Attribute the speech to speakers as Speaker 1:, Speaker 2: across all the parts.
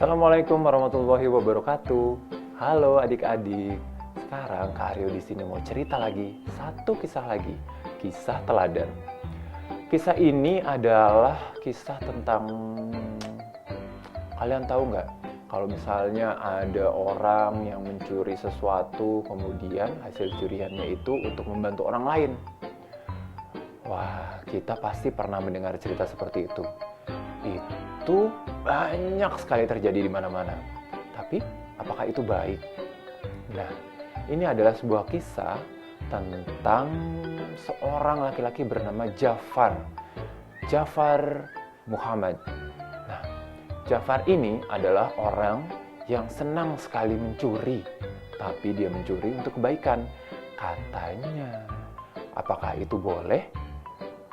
Speaker 1: Assalamualaikum warahmatullahi wabarakatuh. Halo adik-adik. Sekarang Kak Aryo di sini mau cerita lagi, satu kisah lagi, kisah teladan. Kisah ini adalah kisah tentang, kalian tahu nggak? Kalau misalnya ada orang yang mencuri sesuatu, kemudian hasil curiannya itu untuk membantu orang lain. Wah, kita pasti pernah mendengar cerita seperti itu. Itu banyak sekali terjadi di mana-mana. Tapi, apakah itu baik? Nah, ini adalah sebuah kisah tentang seorang laki-laki bernama Ja'far. Ja'far Muhammad. Nah, Ja'far ini adalah orang yang senang sekali mencuri. Tapi dia mencuri untuk kebaikan. Katanya, apakah itu boleh?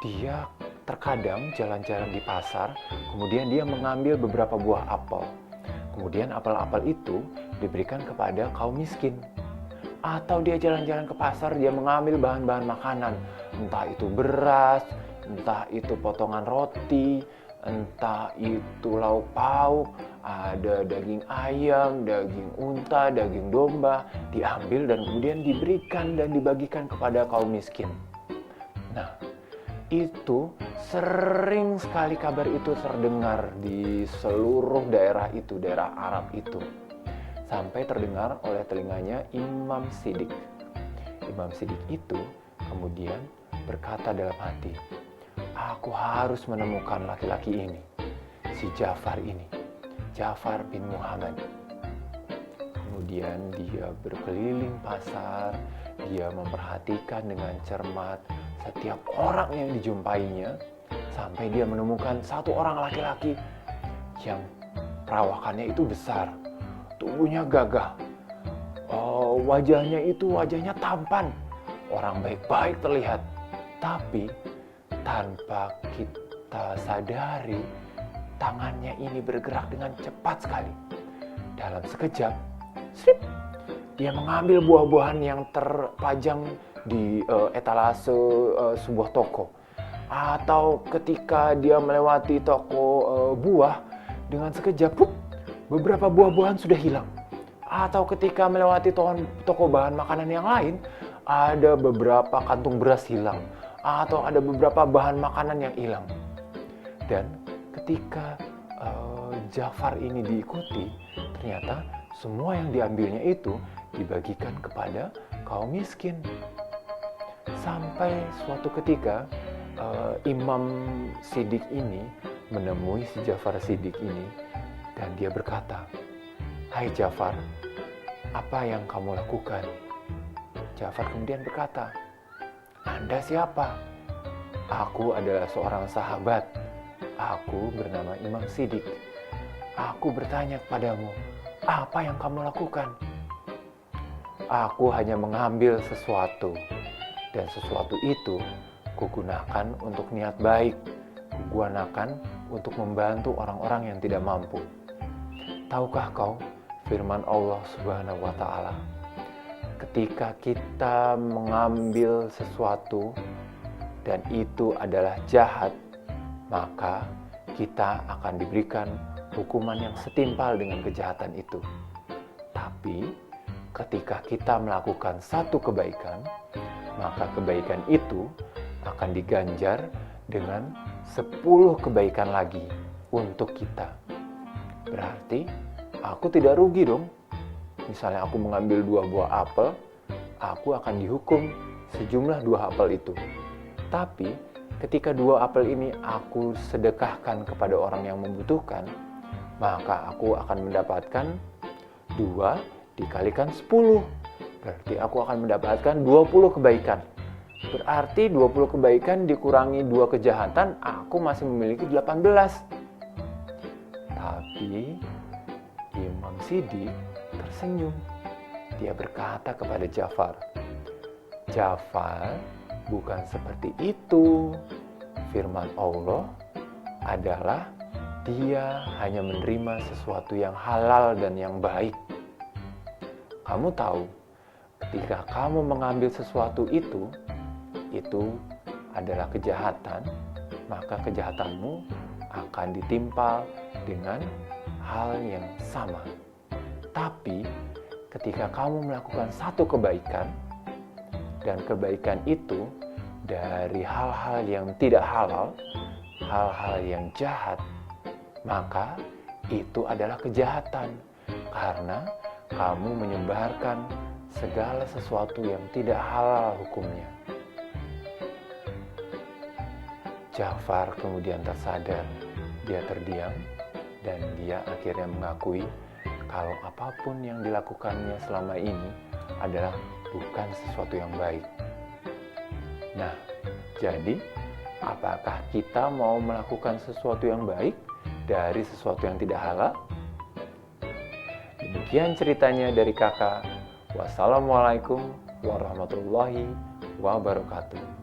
Speaker 1: Dia terkadang jalan-jalan di pasar, kemudian dia mengambil beberapa buah apel. Kemudian apel-apel itu diberikan kepada kaum miskin. Atau dia jalan-jalan ke pasar, dia mengambil bahan-bahan makanan. Entah itu beras, entah itu potongan roti, entah itu lauk pauk, ada daging ayam, daging unta, daging domba. Diambil dan kemudian diberikan dan dibagikan kepada kaum miskin. Nah, itu sering sekali kabar itu terdengar di seluruh daerah itu, daerah Arab itu. Sampai terdengar oleh telinganya Imam Siddiq. Imam Siddiq itu kemudian berkata dalam hati, aku harus menemukan laki-laki ini, si Ja'far ini, Ja'far bin Muhammad. Kemudian dia berkeliling pasar, dia memperhatikan dengan cermat setiap orang yang dijumpainya, sampai dia menemukan satu orang laki-laki yang perawakannya itu besar, tubuhnya gagah, wajahnya tampan, orang baik-baik terlihat. Tapi tanpa kita sadari, tangannya ini bergerak dengan cepat sekali. Dalam sekejap, dia mengambil buah-buahan yang terpajang di etalase sebuah toko. Atau ketika dia melewati toko buah, dengan sekejap beberapa buah-buahan sudah hilang. Atau ketika melewati toko bahan makanan yang lain, ada beberapa kantung beras hilang. Atau ada beberapa bahan makanan yang hilang. Dan ketika Ja'far ini diikuti, ternyata semua yang diambilnya itu dibagikan kepada kaum miskin. Sampai suatu ketika Imam Siddiq ini menemui si Ja'far Siddiq ini dan dia berkata, "Hai Ja'far, apa yang kamu lakukan?" Ja'far kemudian berkata, "Anda siapa?" "Aku adalah seorang sahabat. Aku bernama Imam Siddiq. Aku bertanya kepadamu, apa yang kamu lakukan?" "Aku hanya mengambil sesuatu. Dan sesuatu itu kugunakan untuk niat baik, kugunakan untuk membantu orang-orang yang tidak mampu." Tahukah kau firman Allah Subhanahu wa Ta'ala? Ketika kita mengambil sesuatu dan itu adalah jahat, maka kita akan diberikan hukuman yang setimpal dengan kejahatan itu. Tapi ketika kita melakukan satu kebaikan, maka kebaikan itu akan diganjar dengan 10 kebaikan lagi untuk kita. Berarti aku tidak rugi dong. Misalnya aku mengambil 2 buah apel, aku akan dihukum sejumlah 2 apel itu. Tapi ketika 2 apel ini aku sedekahkan kepada orang yang membutuhkan, maka aku akan mendapatkan 2 dikalikan 10. Berarti aku akan mendapatkan 20 kebaikan. Berarti 20 kebaikan dikurangi 2 kejahatan, aku masih memiliki 18. Tapi Imam Siddiq tersenyum. Dia berkata kepada Ja'far, "Ja'far, bukan seperti itu. Firman Allah adalah dia hanya menerima sesuatu yang halal dan yang baik. Kamu tahu, ketika kamu mengambil sesuatu itu adalah kejahatan, maka kejahatanmu akan ditimpa dengan hal yang sama. Tapi ketika kamu melakukan satu kebaikan, dan kebaikan itu dari hal-hal yang tidak halal, hal-hal yang jahat, maka itu adalah kejahatan. Karena kamu menyebarkan segala sesuatu yang tidak halal hukumnya. Ja'far kemudian tersadar, dia terdiam, dan dia akhirnya mengakui kalau apapun yang dilakukannya selama ini adalah bukan sesuatu yang baik. Nah, jadi apakah kita mau melakukan sesuatu yang baik dari sesuatu yang tidak halal? Demikian ceritanya dari kakak. Wassalamualaikum warahmatullahi wabarakatuh.